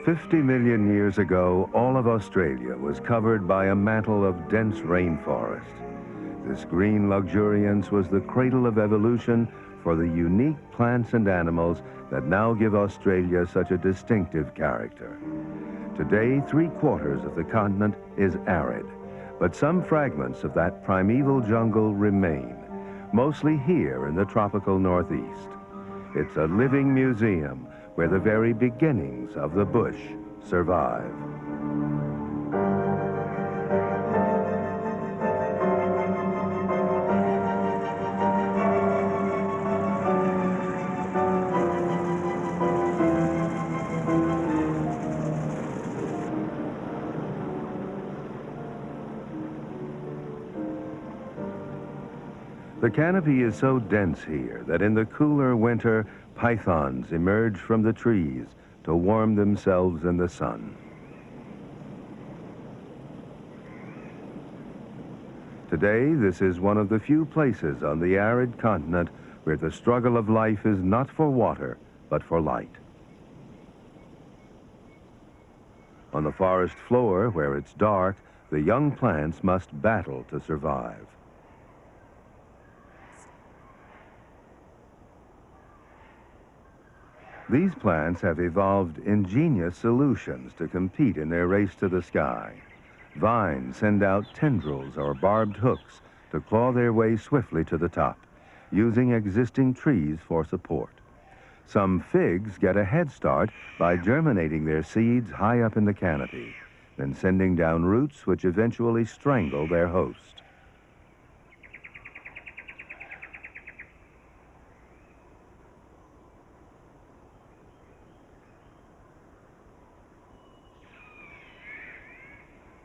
50 million years ago, all of Australia was covered by a mantle of dense rainforest. This green luxuriance was the cradle of evolution for the unique plants and animals that now give Australia such a distinctive character. Today, 3/4 of the continent is arid, but some fragments of that primeval jungle remain, mostly here in the tropical Northeast. It's a living museum where the very beginnings of the bush survive. The canopy is so dense here that in the cooler winter, pythons emerge from the trees to warm themselves in the sun. Today, this is one of the few places on the arid continent where the struggle of life is not for water, but for light. On the forest floor, where it's dark, the young plants must battle to survive. These plants have evolved ingenious solutions to compete in their race to the sky. Vines send out tendrils or barbed hooks to claw their way swiftly to the top, using existing trees for support. Some figs get a head start by germinating their seeds high up in the canopy, then sending down roots which eventually strangle their host.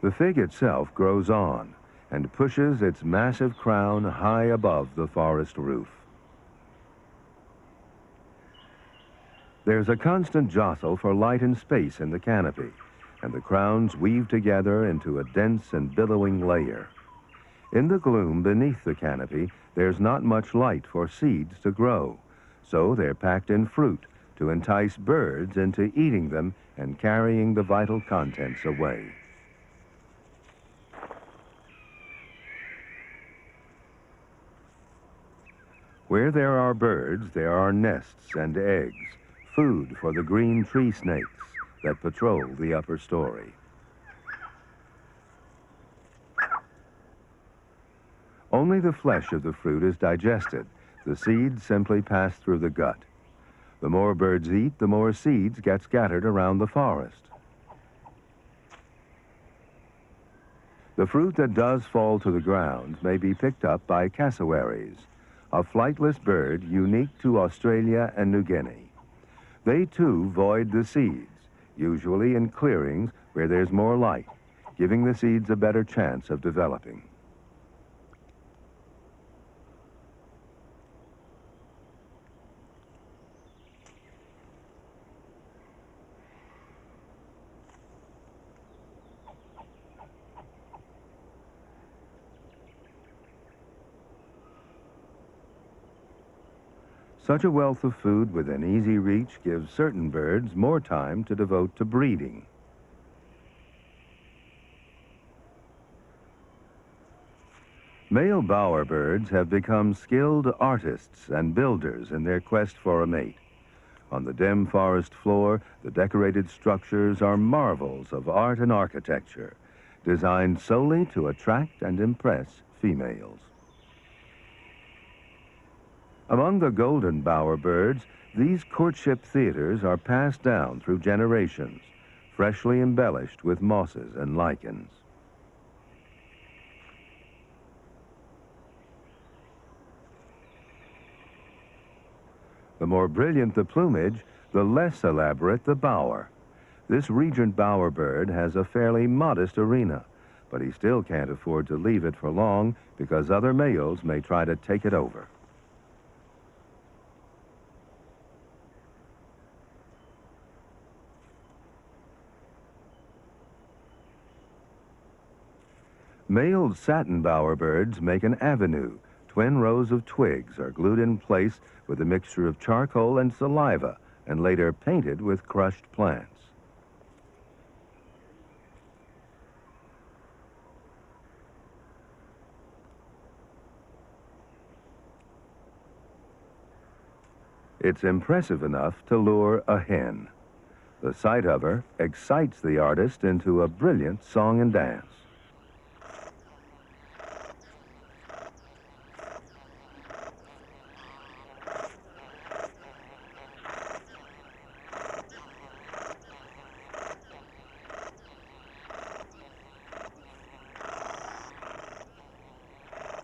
The fig itself grows on and pushes its massive crown high above the forest roof. There's a constant jostle for light and space in the canopy, and the crowns weave together into a dense and billowing layer. In the gloom beneath the canopy, there's not much light for seeds to grow, so they're packed in fruit to entice birds into eating them and carrying the vital contents away. Where there are birds, there are nests and eggs, food for the green tree snakes that patrol the upper story. Only the flesh of the fruit is digested. The seeds simply pass through the gut. The more birds eat, the more seeds get scattered around the forest. The fruit that does fall to the ground may be picked up by cassowaries, a flightless bird unique to Australia and New Guinea. They too void the seeds, usually in clearings where there's more light, giving the seeds a better chance of developing. Such a wealth of food within easy reach gives certain birds more time to devote to breeding. Male bowerbirds have become skilled artists and builders in their quest for a mate. On the dim forest floor, the decorated structures are marvels of art and architecture, designed solely to attract and impress females. Among the golden bowerbirds, these courtship theaters are passed down through generations, freshly embellished with mosses and lichens. The more brilliant the plumage, the less elaborate the bower. This regent bowerbird has a fairly modest arena, but he still can't afford to leave it for long because other males may try to take it over. Male satin bowerbirds make an avenue. Twin rows of twigs are glued in place with a mixture of charcoal and saliva and later painted with crushed plants. It's impressive enough to lure a hen. The sight of her excites the artist into a brilliant song and dance.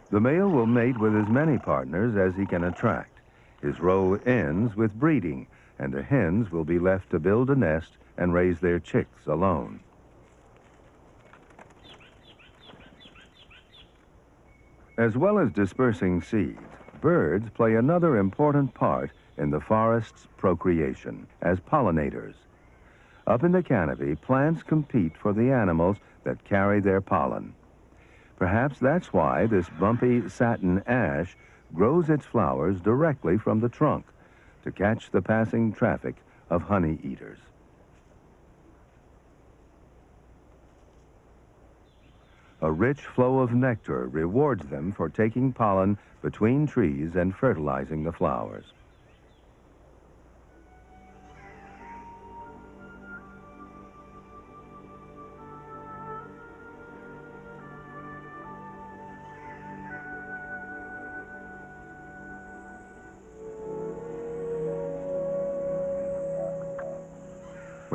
The male will mate with as many partners as he can attract. His role ends with breeding, and the hens will be left to build a nest and raise their chicks alone. As well as dispersing seeds, birds play another important part in the forest's procreation as pollinators. Up in the canopy, plants compete for the animals that carry their pollen. Perhaps that's why this bumpy satin ash grows its flowers directly from the trunk to catch the passing traffic of honey eaters. A rich flow of nectar rewards them for taking pollen between trees and fertilizing the flowers.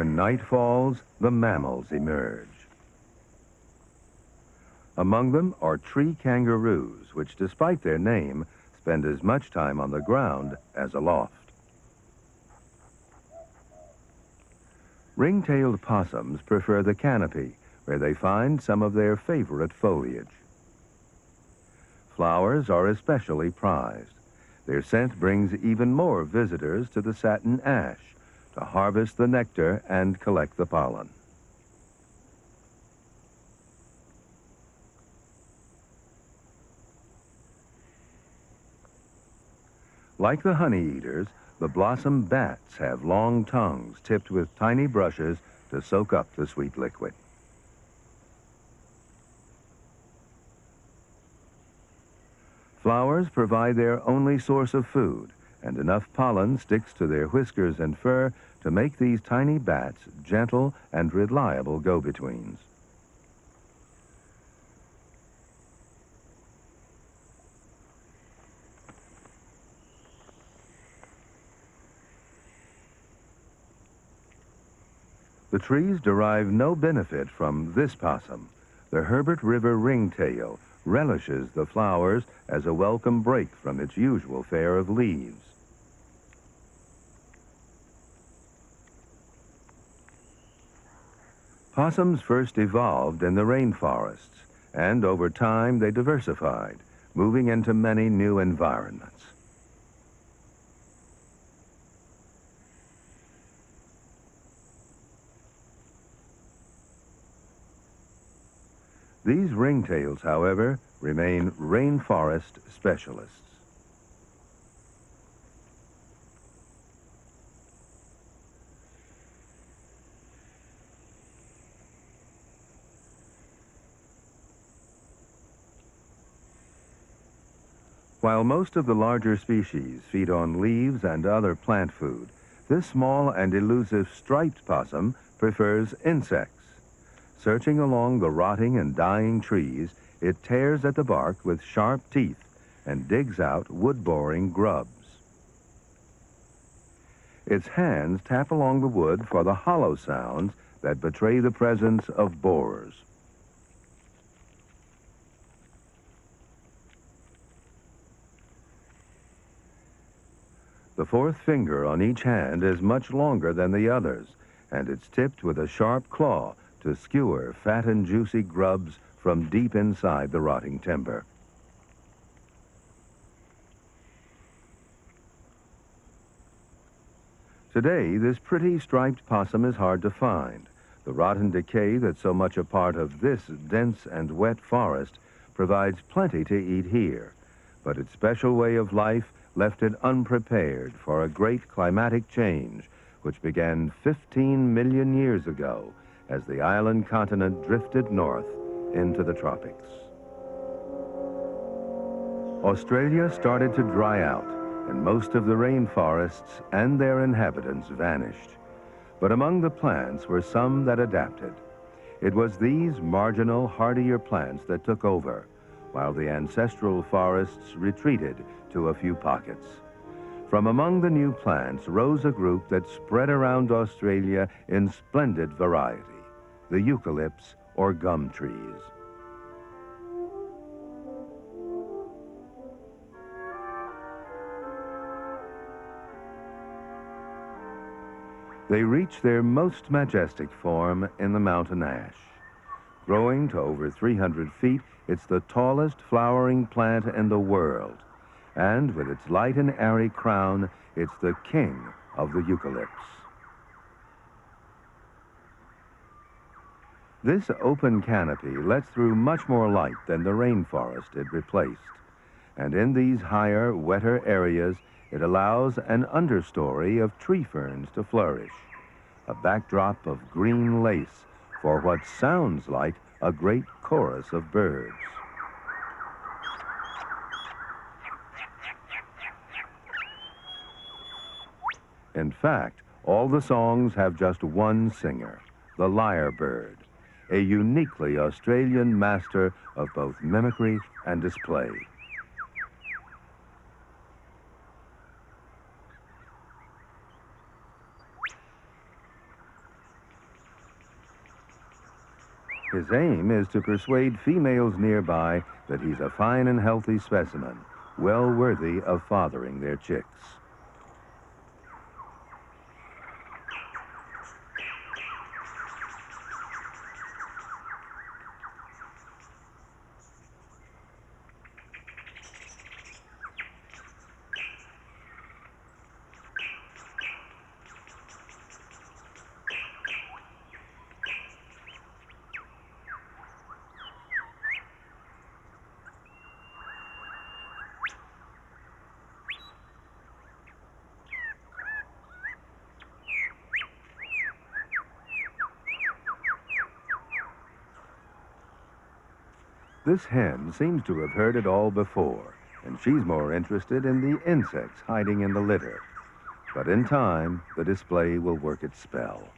When night falls, the mammals emerge. Among them are tree kangaroos, which, despite their name, spend as much time on the ground as aloft. Ring-tailed possums prefer the canopy, where they find some of their favorite foliage. Flowers are especially prized. Their scent brings even more visitors to the satin ash to harvest the nectar and collect the pollen. Like the honey eaters, the blossom bats have long tongues tipped with tiny brushes to soak up the sweet liquid. Flowers provide their only source of food, and enough pollen sticks to their whiskers and fur to make these tiny bats gentle and reliable go-betweens. The trees derive no benefit from this possum. The Herbert River ringtail relishes the flowers as a welcome break from its usual fare of leaves. Possums first evolved in the rainforests, and over time they diversified, moving into many new environments. These ringtails, however, remain rainforest specialists. While most of the larger species feed on leaves and other plant food, this small and elusive striped possum prefers insects. Searching along the rotting and dying trees, it tears at the bark with sharp teeth and digs out wood-boring grubs. Its hands tap along the wood for the hollow sounds that betray the presence of borers. The fourth finger on each hand is much longer than the others, and it's tipped with a sharp claw to skewer fat and juicy grubs from deep inside the rotting timber. Today, this pretty striped possum is hard to find. The rotten decay that's so much a part of this dense and wet forest provides plenty to eat here, but its special way of life left it unprepared for a great climatic change which began 15 million years ago as the island continent drifted north into the tropics. Australia started to dry out, and most of the rainforests and their inhabitants vanished. But among the plants were some that adapted. It was these marginal, hardier plants that took over, while the ancestral forests retreated to a few pockets. From among the new plants rose a group that spread around Australia in splendid variety, the eucalypts or gum trees. They reach their most majestic form in the mountain ash. Growing to over 300 feet, it's the tallest flowering plant in the world. And with its light and airy crown, it's the king of the eucalypts. This open canopy lets through much more light than the rainforest it replaced. And in these higher, wetter areas, it allows an understory of tree ferns to flourish, a backdrop of green lace for what sounds like a great chorus of birds. In fact, all the songs have just one singer, the lyrebird, a uniquely Australian master of both mimicry and display. His aim is to persuade females nearby that he's a fine and healthy specimen, well worthy of fathering their chicks. This hen seems to have heard it all before, and she's more interested in the insects hiding in the litter. But in time, the display will work its spell.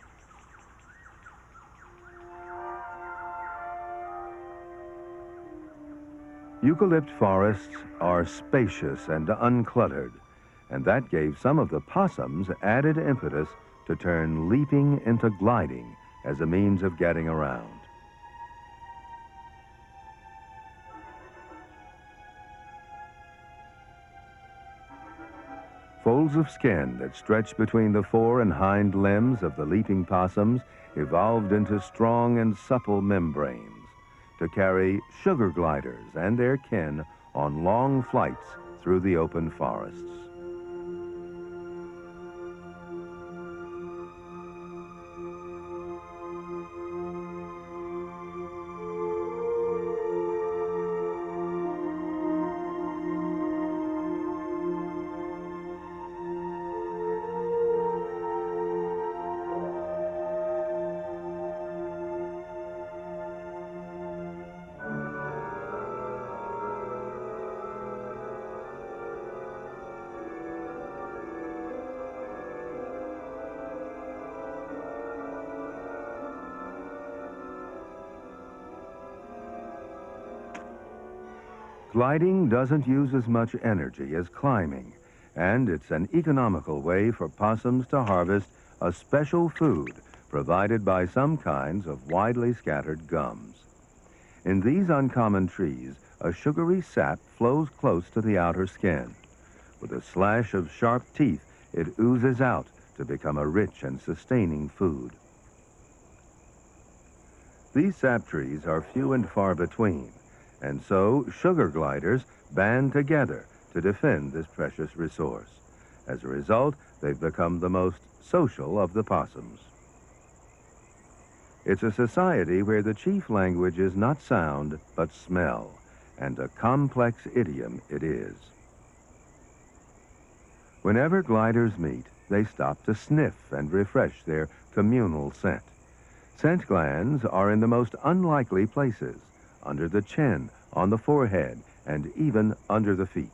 Eucalypt forests are spacious and uncluttered, and that gave some of the possums added impetus to turn leaping into gliding as a means of getting around. Folds of skin that stretch between the fore and hind limbs of the leaping possums evolved into strong and supple membranes to carry sugar gliders and their kin on long flights through the open forests. Gliding doesn't use as much energy as climbing, and it's an economical way for possums to harvest a special food provided by some kinds of widely scattered gums. In these uncommon trees, a sugary sap flows close to the outer skin. With a slash of sharp teeth, it oozes out to become a rich and sustaining food. These sap trees are few and far between, and so sugar gliders band together to defend this precious resource. As a result, they've become the most social of the possums. It's a society where the chief language is not sound, but smell, and a complex idiom it is. Whenever gliders meet, they stop to sniff and refresh their communal scent. Scent glands are in the most unlikely places, under the chin, on the forehead, and even under the feet.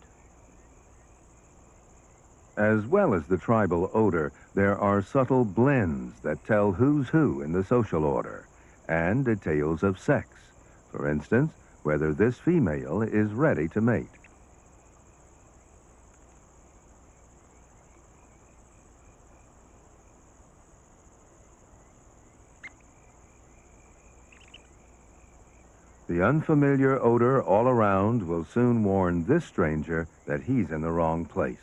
As well as the tribal odor, there are subtle blends that tell who's who in the social order, and details of sex. For instance, whether this female is ready to mate. The unfamiliar odor all around will soon warn this stranger that he's in the wrong place.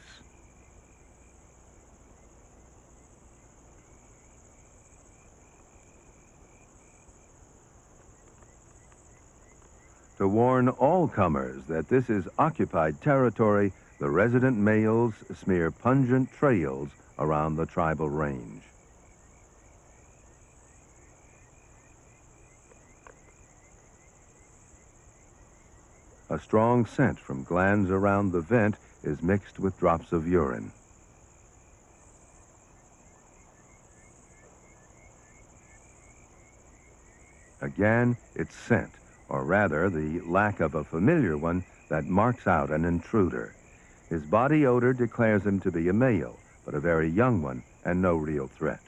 To warn all comers that this is occupied territory, the resident males smear pungent trails around the tribal range. A strong scent from glands around the vent is mixed with drops of urine. Again, it's scent, or rather the lack of a familiar one, that marks out an intruder. His body odor declares him to be a male, but a very young one and no real threat.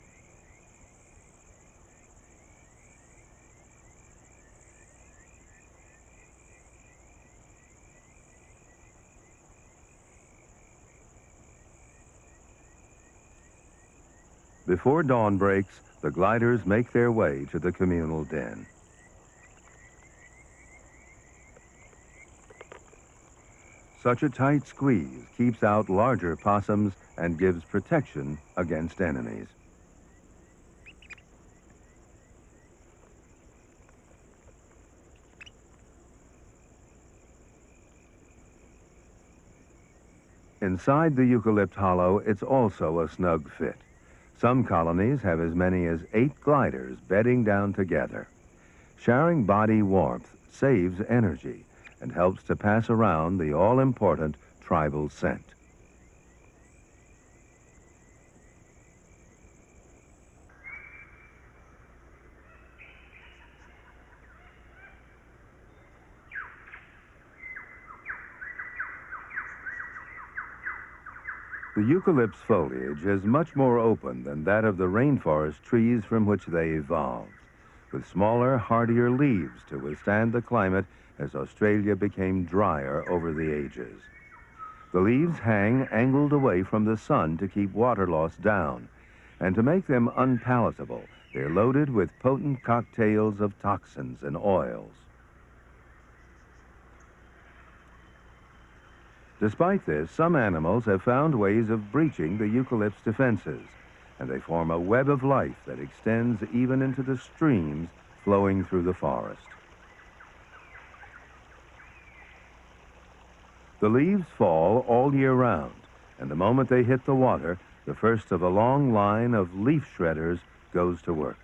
Before dawn breaks, the gliders make their way to the communal den. Such a tight squeeze keeps out larger possums and gives protection against enemies. Inside the eucalypt hollow, it's also a snug fit. Some colonies have as many as 8 gliders bedding down together. Sharing body warmth saves energy and helps to pass around the all-important tribal scent. The eucalypt's foliage is much more open than that of the rainforest trees from which they evolved, with smaller, hardier leaves to withstand the climate as Australia became drier over the ages. The leaves hang angled away from the sun to keep water loss down, and to make them unpalatable, they're loaded with potent cocktails of toxins and oils. Despite this, some animals have found ways of breaching the eucalypt's defenses, and they form a web of life that extends even into the streams flowing through the forest. The leaves fall all year round, and the moment they hit the water, the first of a long line of leaf shredders goes to work.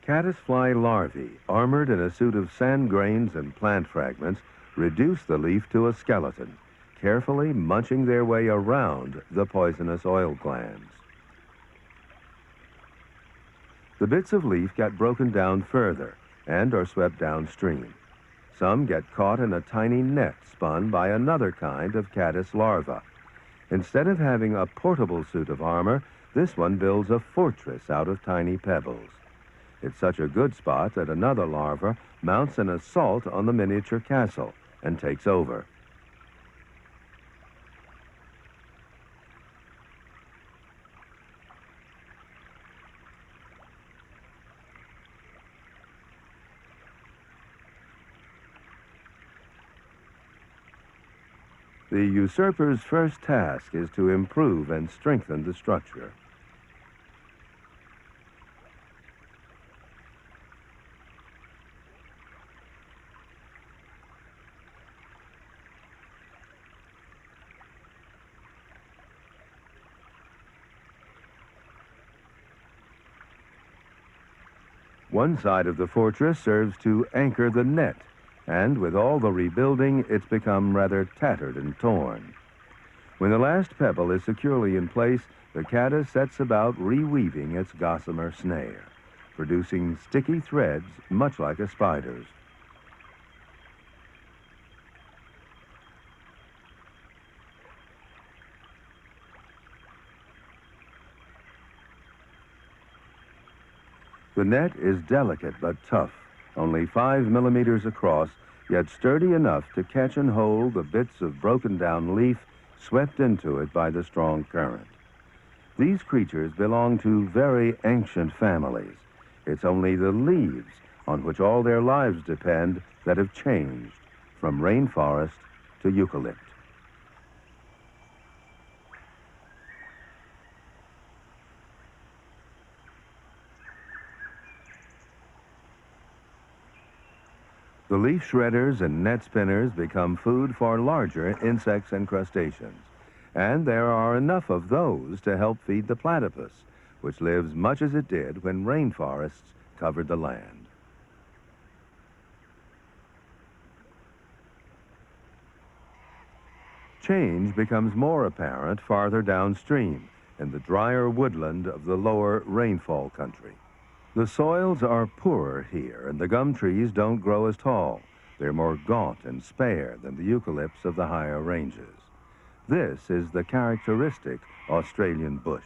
Caddisfly larvae, armored in a suit of sand grains and plant fragments, reduce the leaf to a skeleton, carefully munching their way around the poisonous oil glands. The bits of leaf get broken down further and are swept downstream. Some get caught in a tiny net spun by another kind of caddis larva. Instead of having a portable suit of armor, this one builds a fortress out of tiny pebbles. It's such a good spot that another larva mounts an assault on the miniature castle and takes over. The usurper's first task is to improve and strengthen the structure. One side of the fortress serves to anchor the net, and with all the rebuilding, it's become rather tattered and torn. When the last pebble is securely in place, the caddis sets about reweaving its gossamer snare, producing sticky threads much like a spider's. The net is delicate but tough, only 5 millimeters across, yet sturdy enough to catch and hold the bits of broken down leaf swept into it by the strong current. These creatures belong to very ancient families. It's only the leaves on which all their lives depend that have changed from rainforest to eucalypt. The leaf shredders and net spinners become food for larger insects and crustaceans. And there are enough of those to help feed the platypus, which lives much as it did when rainforests covered the land. Change becomes more apparent farther downstream in the drier woodland of the lower rainfall country. The soils are poorer here, and the gum trees don't grow as tall. They're more gaunt and spare than the eucalypts of the higher ranges. This is the characteristic Australian bush.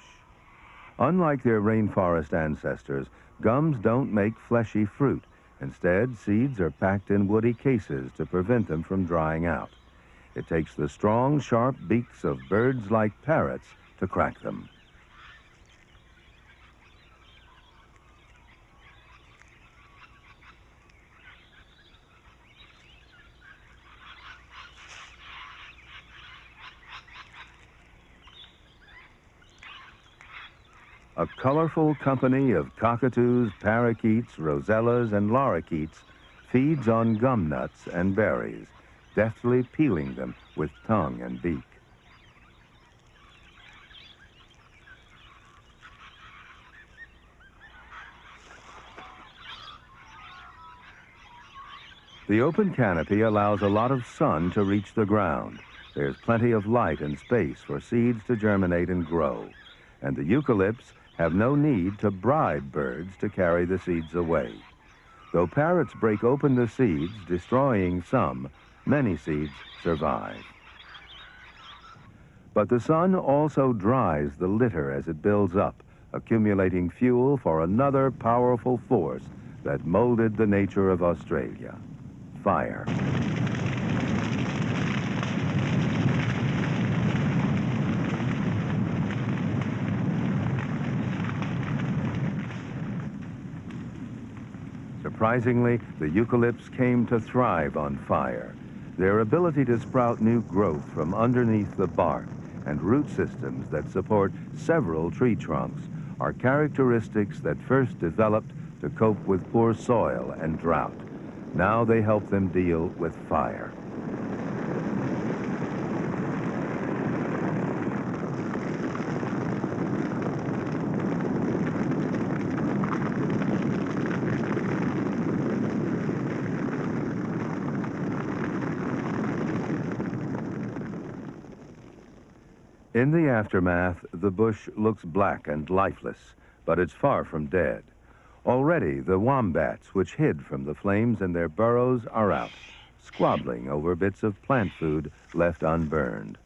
Unlike their rainforest ancestors, gums don't make fleshy fruit. Instead, seeds are packed in woody cases to prevent them from drying out. It takes the strong, sharp beaks of birds like parrots to crack them. A colorful company of cockatoos, parakeets, rosellas, and lorikeets feeds on gum nuts and berries, deftly peeling them with tongue and beak. The open canopy allows a lot of sun to reach the ground. There's plenty of light and space for seeds to germinate and grow. And the eucalypts have no need to bribe birds to carry the seeds away. Though parrots break open the seeds, destroying some, many seeds survive. But the sun also dries the litter as it builds up, accumulating fuel for another powerful force that molded the nature of Australia: fire. Surprisingly, the eucalypts came to thrive on fire. Their ability to sprout new growth from underneath the bark and root systems that support several tree trunks are characteristics that first developed to cope with poor soil and drought. Now they help them deal with fire. In the aftermath, the bush looks black and lifeless, but it's far from dead. Already, the wombats, which hid from the flames in their burrows, are out, squabbling over bits of plant food left unburned.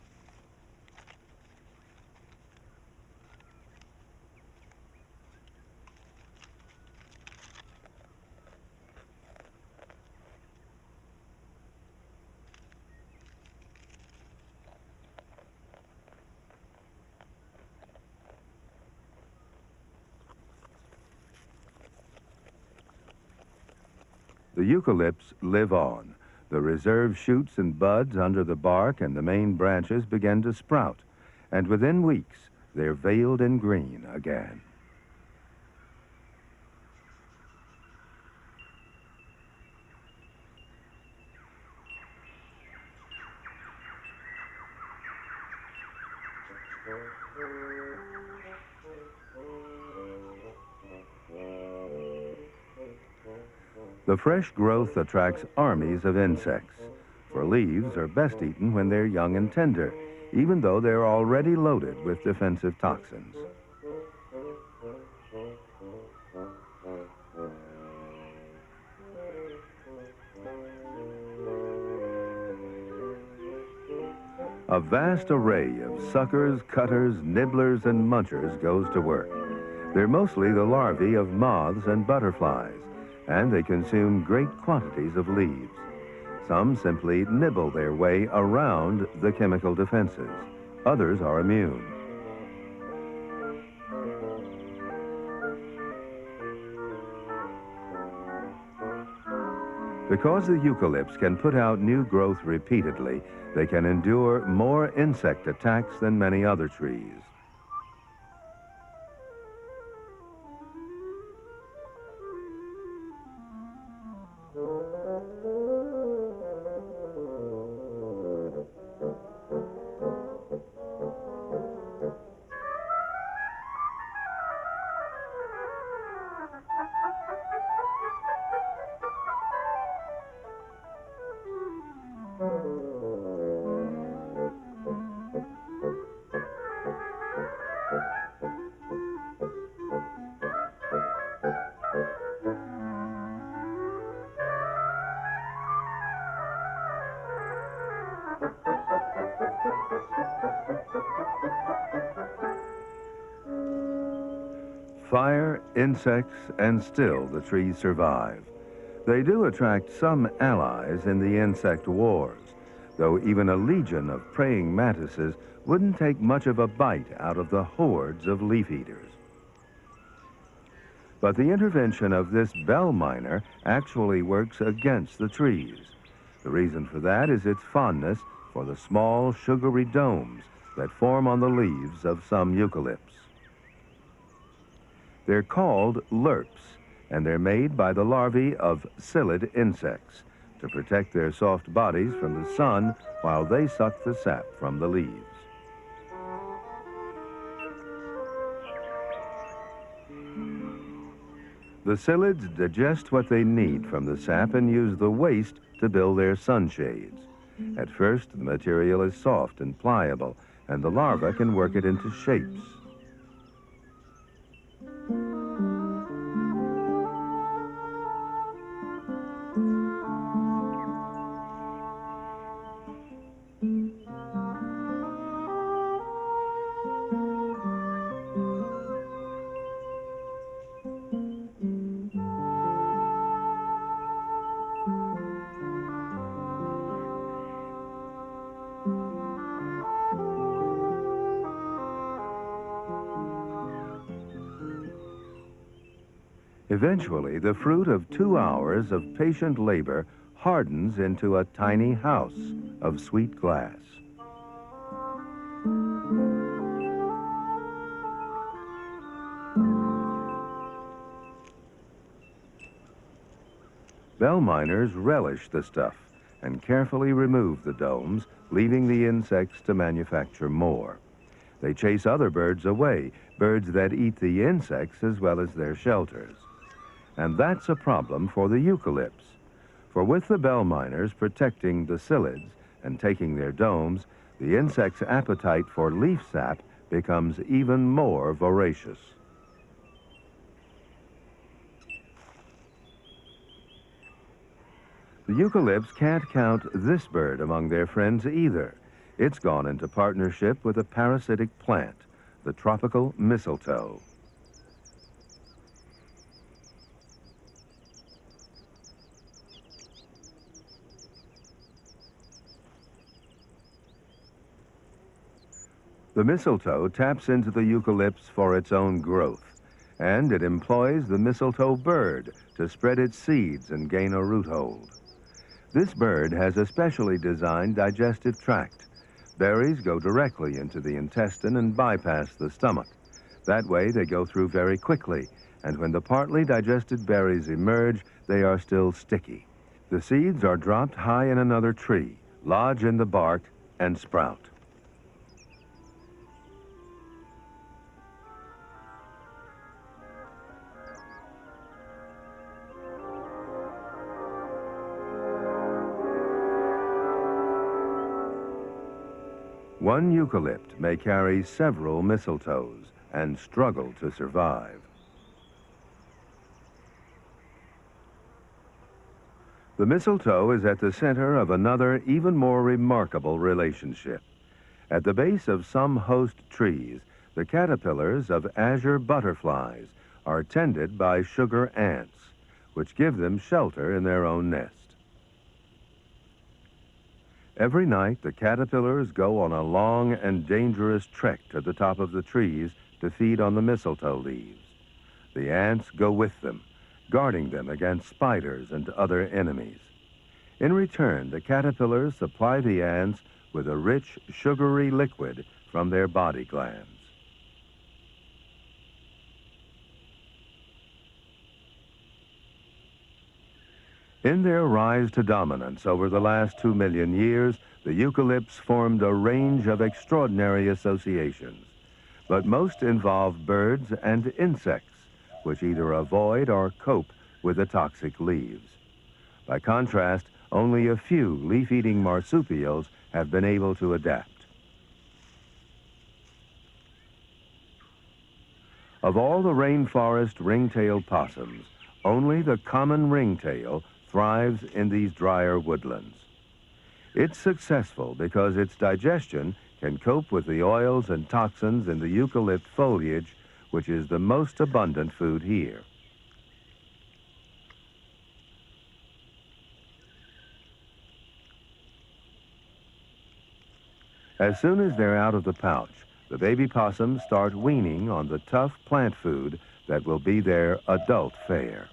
The eucalypts live on. The reserve shoots and buds under the bark and the main branches begin to sprout, and within weeks, they're veiled in green again. The fresh growth attracts armies of insects, for leaves are best eaten when they're young and tender, even though they're already loaded with defensive toxins. A vast array of suckers, cutters, nibblers, and munchers goes to work. They're mostly the larvae of moths and butterflies, and they consume great quantities of leaves. Some simply nibble their way around the chemical defenses. Others are immune. Because the eucalypts can put out new growth repeatedly, they can endure more insect attacks than many other trees. Fire, insects, and still the trees survive. They do attract some allies in the insect wars, though even a legion of praying mantises wouldn't take much of a bite out of the hordes of leaf eaters. But the intervention of this bell miner actually works against the trees. The reason for that is its fondness for the small, sugary domes that form on the leaves of some eucalypts. They're called lerps, and they're made by the larvae of psyllid insects to protect their soft bodies from the sun while they suck the sap from the leaves. The psyllids digest what they need from the sap and use the waste to build their sunshades. At first, the material is soft and pliable, and the larva can work it into shapes. Eventually, the fruit of 2 hours of patient labor hardens into a tiny house of sweet glass. Bell miners relish the stuff and carefully remove the domes, leaving the insects to manufacture more. They chase other birds away, birds that eat the insects as well as their shelters. And that's a problem for the eucalypts. For with the bell miners protecting the psyllids and taking their domes, the insect's appetite for leaf sap becomes even more voracious. The eucalypts can't count this bird among their friends either. It's gone into partnership with a parasitic plant, the tropical mistletoe. The mistletoe taps into the eucalypts for its own growth, and it employs the mistletoe bird to spread its seeds and gain a roothold. This bird has a specially designed digestive tract. Berries go directly into the intestine and bypass the stomach. That way they go through very quickly, and when the partly digested berries emerge, they are still sticky. The seeds are dropped high in another tree, lodge in the bark, and sprout. One eucalypt may carry several mistletoes and struggle to survive. The mistletoe is at the center of another, even more remarkable relationship. At the base of some host trees, The caterpillars of azure butterflies are tended by sugar ants, which give them shelter in their own nest. Every night, the caterpillars go on a long and dangerous trek to the top of the trees to feed on the mistletoe leaves. The ants go with them, guarding them against spiders and other enemies. In return, the caterpillars supply the ants with a rich, sugary liquid from their body glands. In their rise to dominance over the last 2 million years, the eucalypts formed a range of extraordinary associations, but most involve birds and insects, which either avoid or cope with the toxic leaves. By contrast, only a few leaf-eating marsupials have been able to adapt. Of all the rainforest ringtail possums, only the common ringtail thrives in these drier woodlands. It's successful because its digestion can cope with the oils and toxins in the eucalypt foliage, which is the most abundant food here. As soon as they're out of the pouch, the baby possums start weaning on the tough plant food that will be their adult fare.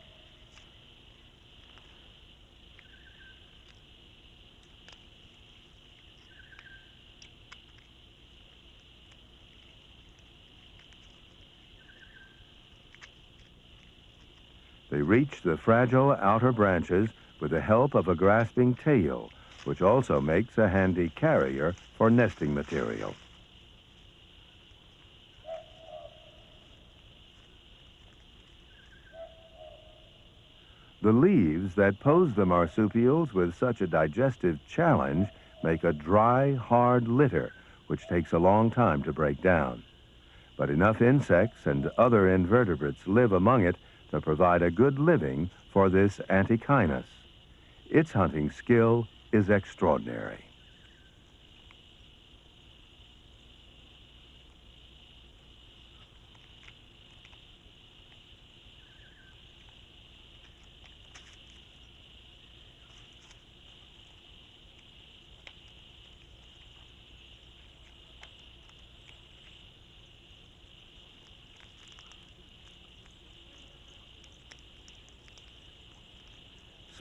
They reach the fragile outer branches with the help of a grasping tail, which also makes a handy carrier for nesting material. The leaves that pose the marsupials with such a digestive challenge make a dry, hard litter, which takes a long time to break down. But enough insects and other invertebrates live among it to provide a good living for this antechinus. Its hunting skill is extraordinary.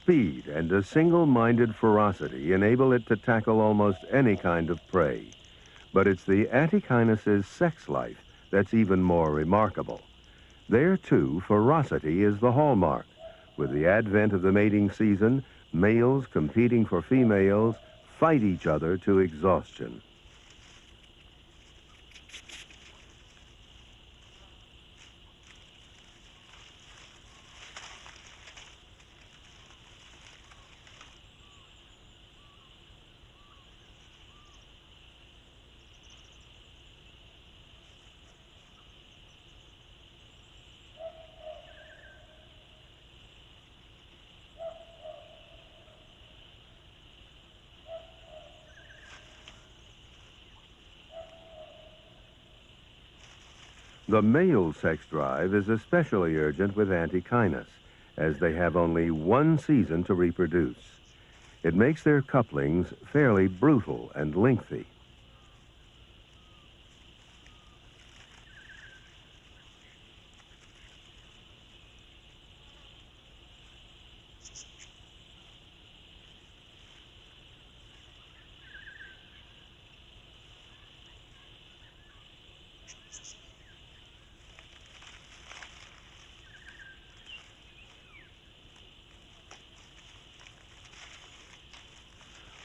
Speed and a single-minded ferocity enable it to tackle almost any kind of prey. But it's the antechinus's sex life that's even more remarkable. There, too, ferocity is the hallmark. With the advent of the mating season, males competing for females fight each other to exhaustion. The male sex drive is especially urgent with antechinus, as they have only one season to reproduce. It makes their couplings fairly brutal and lengthy.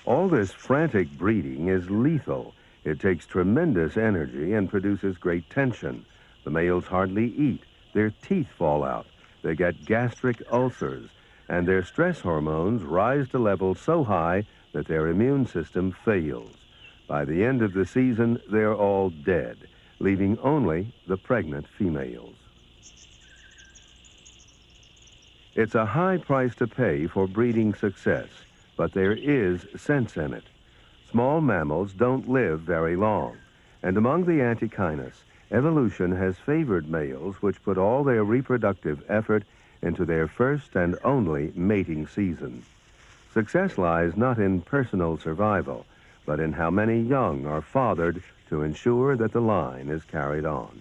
All this frantic breeding is lethal. It takes tremendous energy and produces great tension. The males hardly eat, their teeth fall out, they get gastric ulcers, and their stress hormones rise to levels so high that their immune system fails. By the end of the season, they're all dead, leaving only the pregnant females. It's a high price to pay for breeding success, but there is sense in it. Small mammals don't live very long, and among the antechinus, Evolution has favored males which put all their reproductive effort into their first and only mating season. Success lies not in personal survival, but in how many young are fathered to ensure that the line is carried on.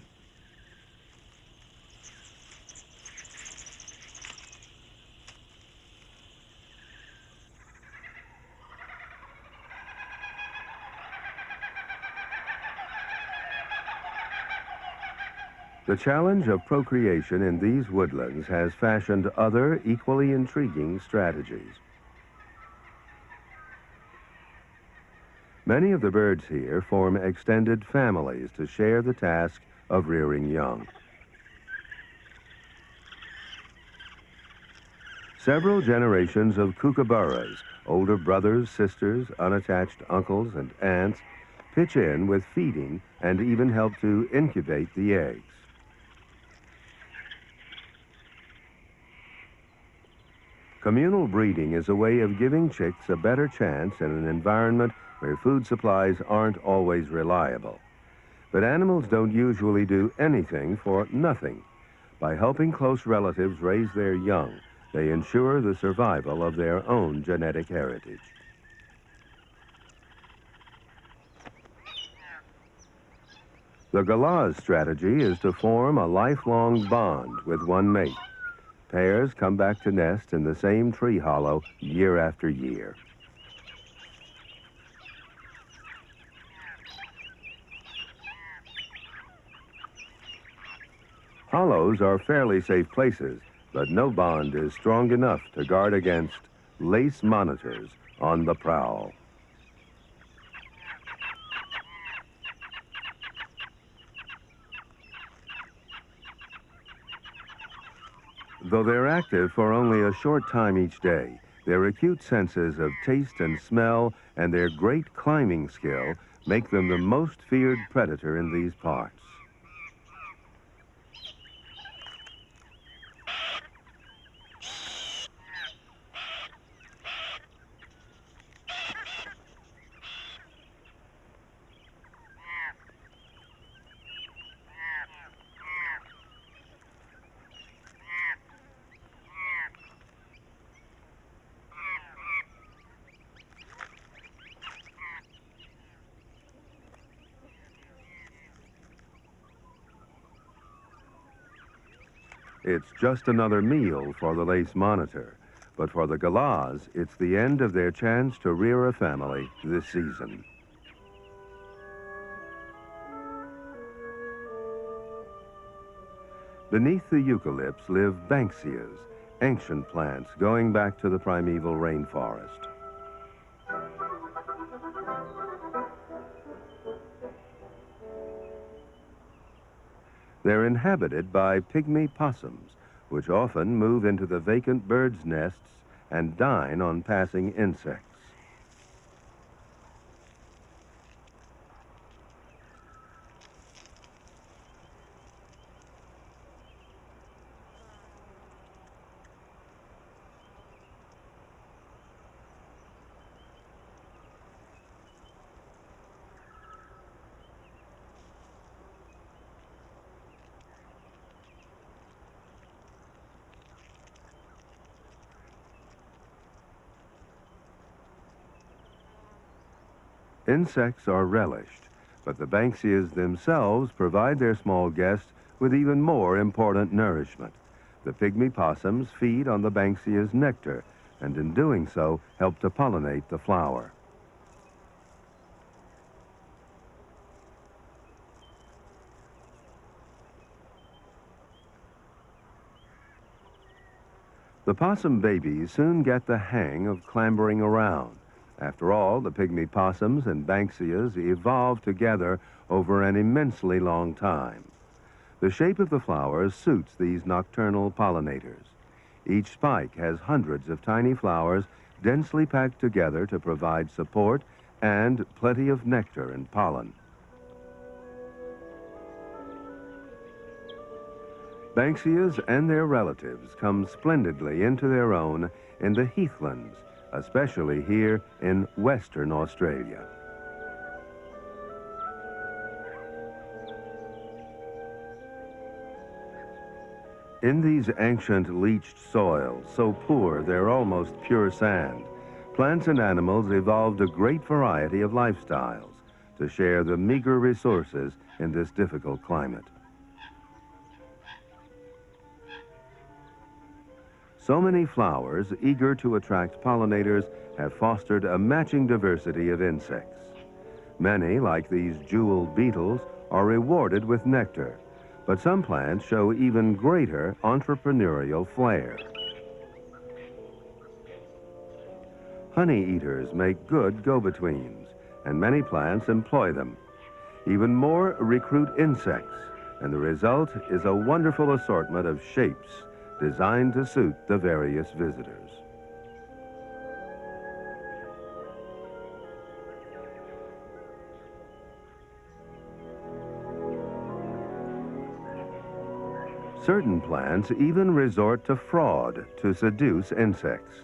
The challenge of procreation in these woodlands has fashioned other equally intriguing strategies. Many of the birds here form extended families to share the task of rearing young. Several generations of kookaburras, older brothers, sisters, unattached uncles, and aunts, pitch in with feeding and even help to incubate the eggs. Communal breeding is a way of giving chicks a better chance in an environment where food supplies aren't always reliable. But animals don't usually do anything for nothing. By helping close relatives raise their young, they ensure the survival of their own genetic heritage. The galah's strategy is to form a lifelong bond with one mate. Pairs come back to nest in the same tree hollow year after year. Hollows are fairly safe places, but no bond is strong enough to guard against lace monitors on the prowl. Though they're active for only a short time each day, their acute senses of taste and smell and their great climbing skill make them the most feared predator in these parts. It's just another meal for the lace monitor, but for the galahs, it's the end of their chance to rear a family this season. Beneath the eucalypts live banksias, ancient plants going back to the primeval rainforest. They're inhabited by pygmy possums, which often move into the vacant birds' nests and dine on passing insects. Insects are relished, but the banksias themselves provide their small guests with even more important nourishment. The pygmy possums feed on the banksia's nectar, and in doing so, help to pollinate the flower. The possum babies soon get the hang of clambering around. After all, the pygmy possums and banksias evolved together over an immensely long time. The shape of the flowers suits these nocturnal pollinators. Each spike has hundreds of tiny flowers densely packed together to provide support and plenty of nectar and pollen. Banksias and their relatives come splendidly into their own in the heathlands, especially here in Western Australia. In these ancient leached soils, so poor they're almost pure sand, plants and animals evolved a great variety of lifestyles to share the meager resources in this difficult climate. So many flowers, eager to attract pollinators, have fostered a matching diversity of insects. Many, like these jewel beetles, are rewarded with nectar, but some plants show even greater entrepreneurial flair. Honey eaters make good go-betweens, and many plants employ them. Even more recruit insects, and the result is a wonderful assortment of shapes designed to suit the various visitors. Certain plants even resort to fraud to seduce insects.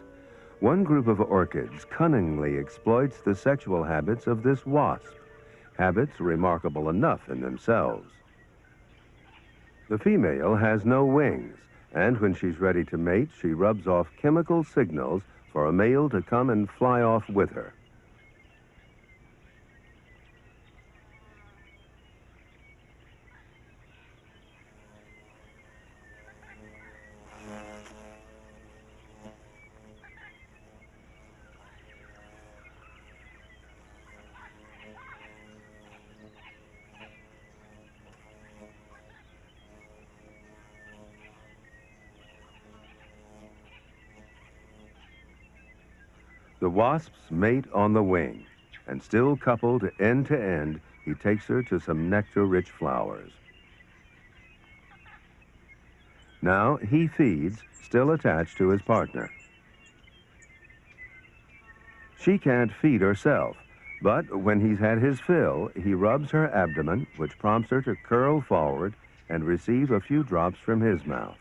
One group of orchids cunningly exploits the sexual habits of this wasp, habits remarkable enough in themselves. The female has no wings, and when she's ready to mate, she rubs off chemical signals for a male to come and fly off with her. The wasps mate on the wing, and still coupled end to end, he takes her to some nectar-rich flowers. Now he feeds, still attached to his partner. She can't feed herself, but when he's had his fill, he rubs her abdomen, which prompts her to curl forward and receive a few drops from his mouth.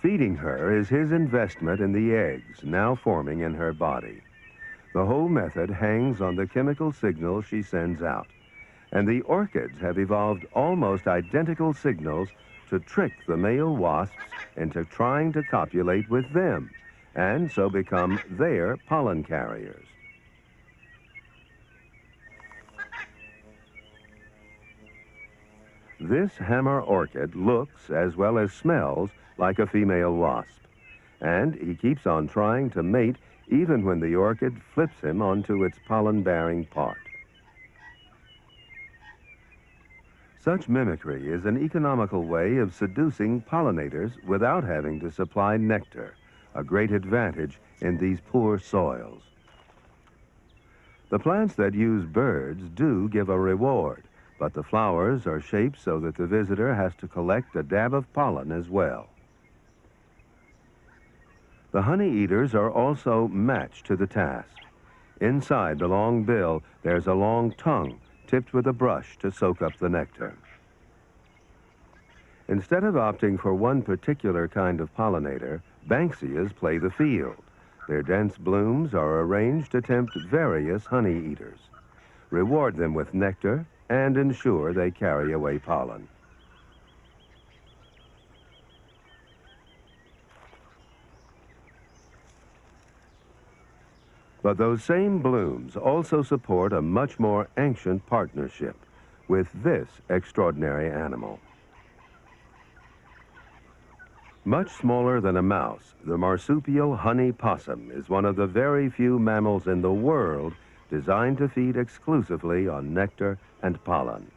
Feeding her is his investment in the eggs now forming in her body. The whole method hangs on the chemical signals she sends out, and the orchids have evolved almost identical signals to trick the male wasps into trying to copulate with them, and so become their pollen carriers. This hammer orchid looks as well as smells like a female wasp, and he keeps on trying to mate even when the orchid flips him onto its pollen-bearing part. Such mimicry is an economical way of seducing pollinators without having to supply nectar, a great advantage in these poor soils. The plants that use birds do give a reward, but the flowers are shaped so that the visitor has to collect a dab of pollen as well. The honey eaters are also matched to the task. Inside the long bill, there's a long tongue tipped with a brush to soak up the nectar. Instead of opting for one particular kind of pollinator, Banksias play the field. Their dense blooms are arranged to tempt various honey eaters, reward them with nectar, and ensure they carry away pollen. But those same blooms also support a much more ancient partnership with this extraordinary animal. Much smaller than a mouse, the marsupial honey possum is one of the very few mammals in the world designed to feed exclusively on nectar and pollen.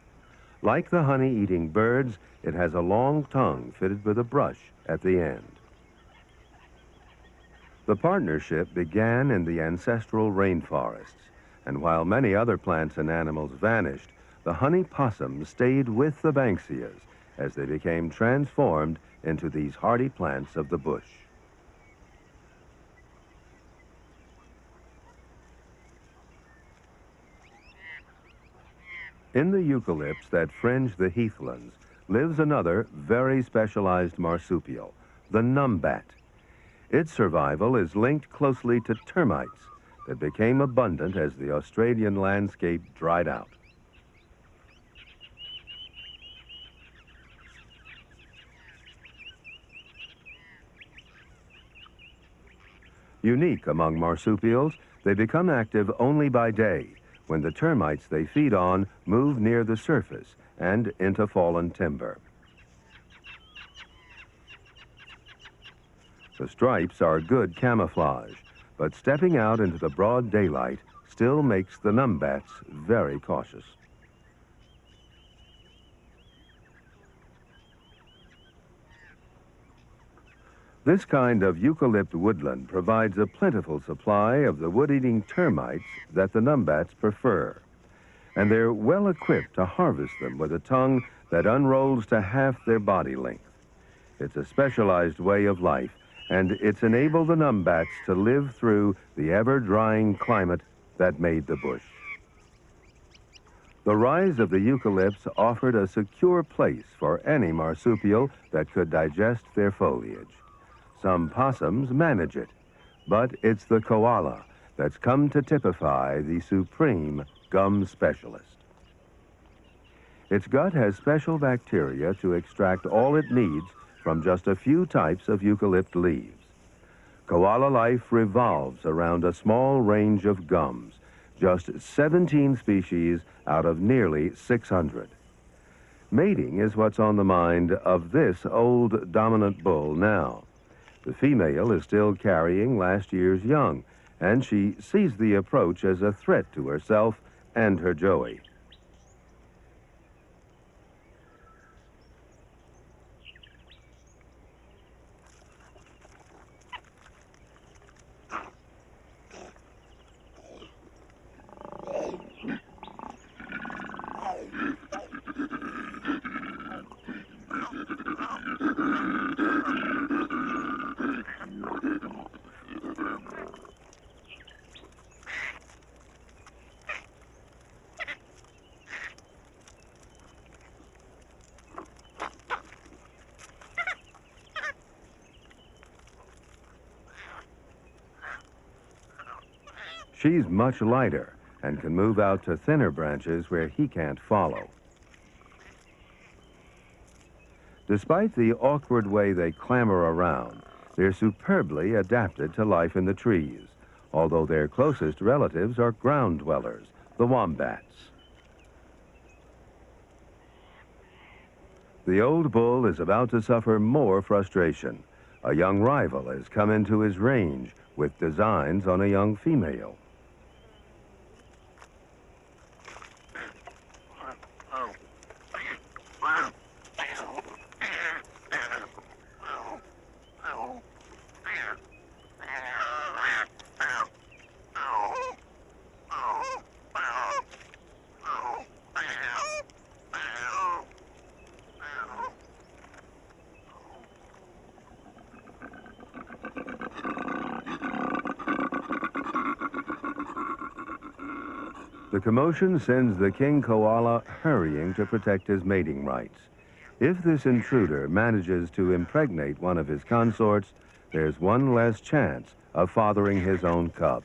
Like the honey-eating birds, it has a long tongue fitted with a brush at the end. The partnership began in the ancestral rainforests, and while many other plants and animals vanished, the honey possum stayed with the Banksias as they became transformed into these hardy plants of the bush. In the eucalypts that fringe the heathlands lives another very specialized marsupial, the numbat. Its survival is linked closely to termites that became abundant as the Australian landscape dried out. Unique among marsupials, they become active only by day, when the termites they feed on move near the surface and into fallen timber. The stripes are good camouflage, but stepping out into the broad daylight still makes the numbats very cautious. This kind of eucalypt woodland provides a plentiful supply of the wood-eating termites that the numbats prefer, and they're well equipped to harvest them with a tongue that unrolls to half their body length. It's a specialized way of life, and it's enabled the numbats to live through the ever-drying climate that made the bush. The rise of the eucalypts offered a secure place for any marsupial that could digest their foliage. Some possums manage it, but it's the koala that's come to typify the supreme gum specialist. Its gut has special bacteria to extract all it needs from just a few types of eucalypt leaves. Koala life revolves around a small range of gums, just 17 species out of nearly 600. Mating is what's on the mind of this old dominant bull now. The female is still carrying last year's young, and she sees the approach as a threat to herself and her joey. She's much lighter and can move out to thinner branches where he can't follow. Despite the awkward way they clamber around, they're superbly adapted to life in the trees, although their closest relatives are ground dwellers, the wombats. The old bull is about to suffer more frustration. A young rival has come into his range with designs on a young female. The commotion sends the king koala hurrying to protect his mating rights. If this intruder manages to impregnate one of his consorts, there's one less chance of fathering his own cub.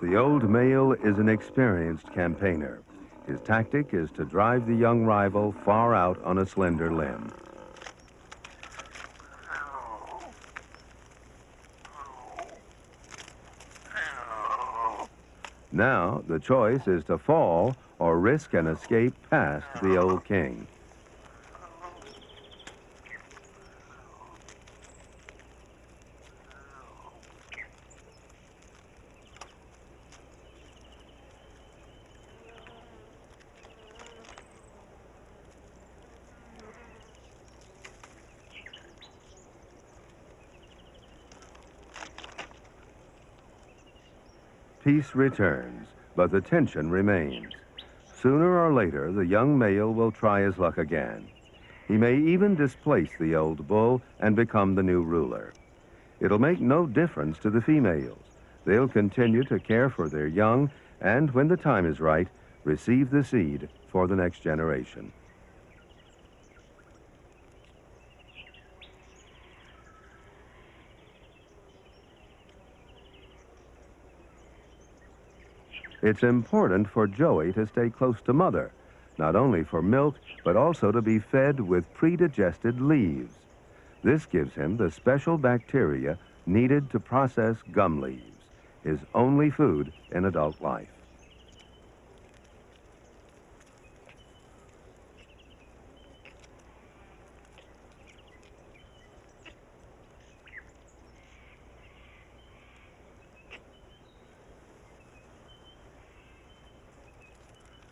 The old male is an experienced campaigner. His tactic is to drive the young rival far out on a slender limb. Now, the choice is to fall or risk an escape past the old king. Peace returns, but the tension remains. Sooner or later, the young male will try his luck again. He may even displace the old bull and become the new ruler. It'll make no difference to the females. They'll continue to care for their young and, when the time is right, receive the seed for the next generation. It's important for Joey to stay close to mother, not only for milk, but also to be fed with pre-digested leaves. This gives him the special bacteria needed to process gum leaves, his only food in adult life.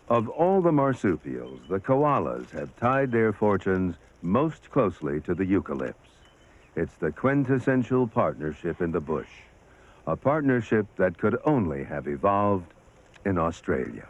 Of all the marsupials, the koalas have tied their fortunes most closely to the eucalypts. It's the quintessential partnership in the bush, a partnership that could only have evolved in Australia.